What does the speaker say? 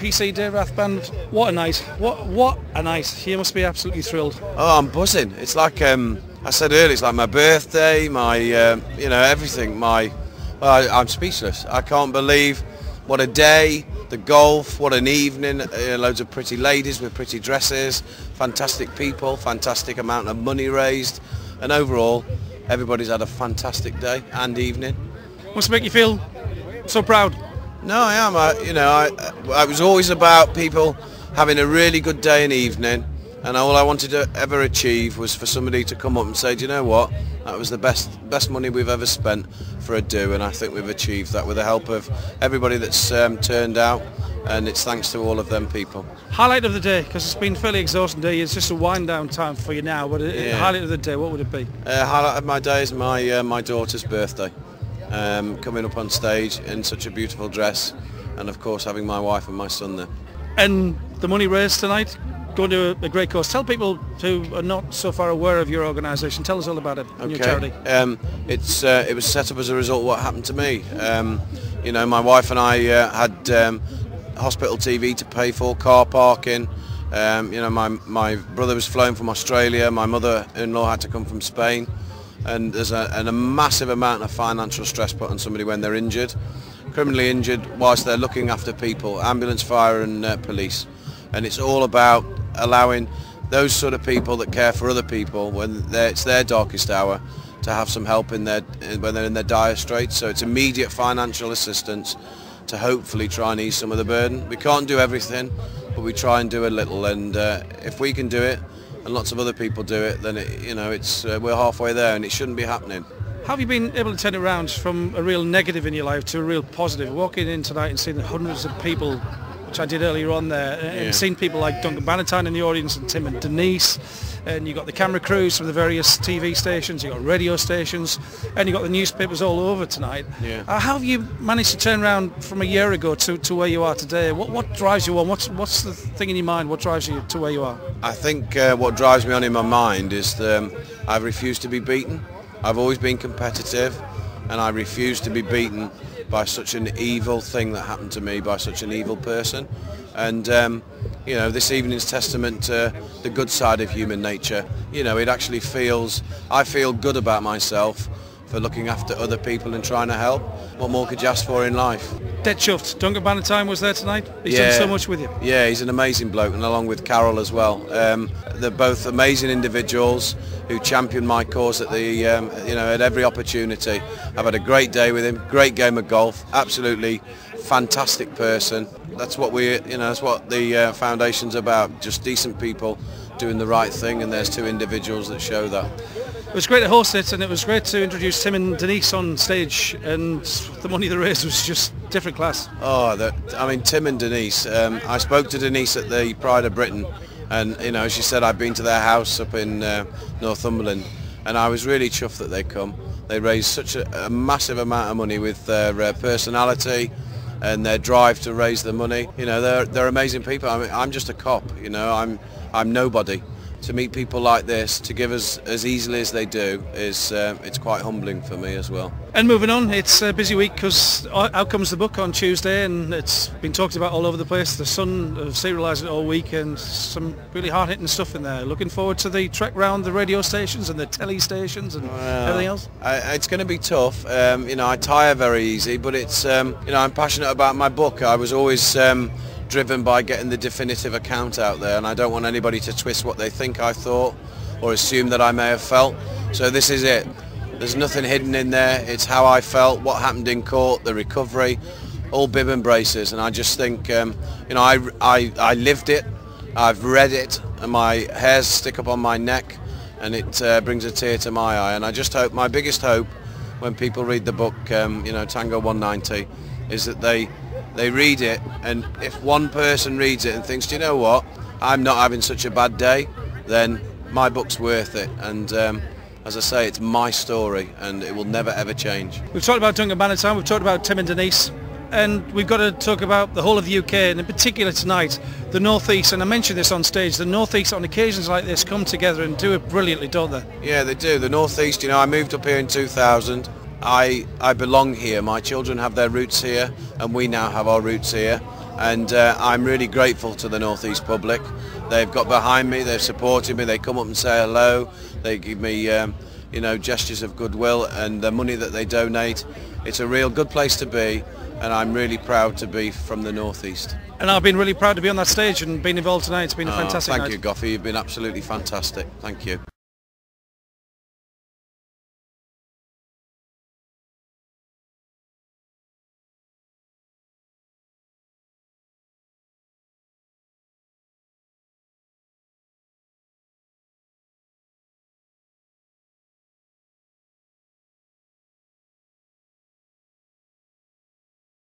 PC David Rathband, what a night! What a night! You must be absolutely thrilled. Oh, I'm buzzing. It's like I said earlier. It's like my birthday, my everything. I'm speechless. I can't believe what a day. The golf, what an evening. Loads of pretty ladies with pretty dresses, fantastic people, fantastic amount of money raised, and overall, everybody's had a fantastic day and evening. Must make you feel so proud. No, I am. I was always about people having a really good day and evening, and all I wanted to ever achieve was for somebody to come up and say, do you know what, that was the best money we've ever spent for a do, and I think we've achieved that with the help of everybody that's turned out, and it's thanks to all of them people. Highlight of the day, because it's been a fairly exhausting day. It's just a wind down time for you now, but highlight of the day, what would it be? Highlight of my day is my daughter's birthday. Coming up on stage in such a beautiful dress, and of course having my wife and my son there. And the money raised tonight, going to a great cause. Tell people who are not so far aware of your organisation, tell us all about it and your charity. It was set up as a result of what happened to me. My wife and I had hospital TV to pay for, car parking. My brother was flown from Australia, my mother-in-law had to come from Spain. And there's a massive amount of financial stress put on somebody when they're injured, criminally injured, whilst they're looking after people, ambulance, fire and police. And it's all about allowing those sort of people that care for other people when it's their darkest hour to have some help when they're in their dire straits. So it's immediate financial assistance to hopefully try and ease some of the burden. We can't do everything, but we try and do a little, and if we can do it, and lots of other people do it, then we're halfway there, and it shouldn't be happening. How have you been able to turn it around from a real negative in your life to a real positive? Walking in tonight and seeing the hundreds of people, which I did earlier on there, and seeing people like Duncan Bannatyne in the audience, and Tim and Denise, and you got the camera crews from the various TV stations, you got radio stations, and you got the newspapers all over tonight. Yeah. How have you managed to turn around from a year ago to where you are today? What drives you on? What's the thing in your mind? What drives you to where you are? I think what drives me on in my mind is I refuse to be beaten. I've always been competitive, and I refuse to be beaten by such an evil thing that happened to me by such an evil person. And this evening's testament to the good side of human nature. It actually I feel good about myself for looking after other people and trying to help. What more could you ask for in life? Dead chuffed. Duncan Bannatyne was there tonight. He's done so much with you. Yeah, he's an amazing bloke, and along with Carol as well. They're both amazing individuals who champion my cause at at every opportunity. I've had a great day with him, great game of golf, absolutely fantastic person. That's what that's what the foundation's about, just decent people doing the right thing, and there's two individuals that show that. It was great to host it, and it was great to introduce Tim and Denise on stage, and the money they raised was just different class. Tim and Denise, I spoke to Denise at the Pride of Britain, and she said I'd been to their house up in Northumberland, and I was really chuffed that they'd come. They raised such a massive amount of money with their personality and their drive to raise the money. They're amazing people. I'm just a cop, I'm nobody. To meet people like this, to give us as easily as they do, it's quite humbling for me as well. And moving on, it's a busy week because out comes the book on Tuesday, and it's been talked about all over the place. The Sun have serialised it all week, and some really hard-hitting stuff in there. Looking forward to the trek round the radio stations and the telly stations and everything else. It's going to be tough. I tire very easy, but it's I'm passionate about my book. I was always driven by getting the definitive account out there, and I don't want anybody to twist what they think I thought or assume that I may have felt. So this is it. There's nothing hidden in there. It's how I felt, what happened in court, the recovery, all bib and braces. And I just think, I lived it, I've read it, and my hairs stick up on my neck, and it brings a tear to my eye. And I just hope, my biggest hope when people read the book, Tango 190, is that they read it, and if one person reads it and thinks, do you know what, I'm not having such a bad day, then my book's worth it. And as I say, it's my story, and it will never ever change. We've talked about Duncan Bannatyne, we've talked about Tim and Denise, and we've got to talk about the whole of the UK, and in particular tonight, the North East. And I mentioned this on stage, the North East on occasions like this come together and do it brilliantly, don't they? Yeah, they do. The North East, I moved up here in 2000. I belong here. My children have their roots here, and we now have our roots here. and I'm really grateful to the North East public. They've got behind me, they've supported me, they come up and say hello, they give me you know, gestures of goodwill, and the money that they donate. It's a real good place to be, and I'm really proud to be from the North East. And I've been really proud to be on that stage and being involved tonight. It's been a fantastic night. Thank you, Goffy. You've been absolutely fantastic. Thank you.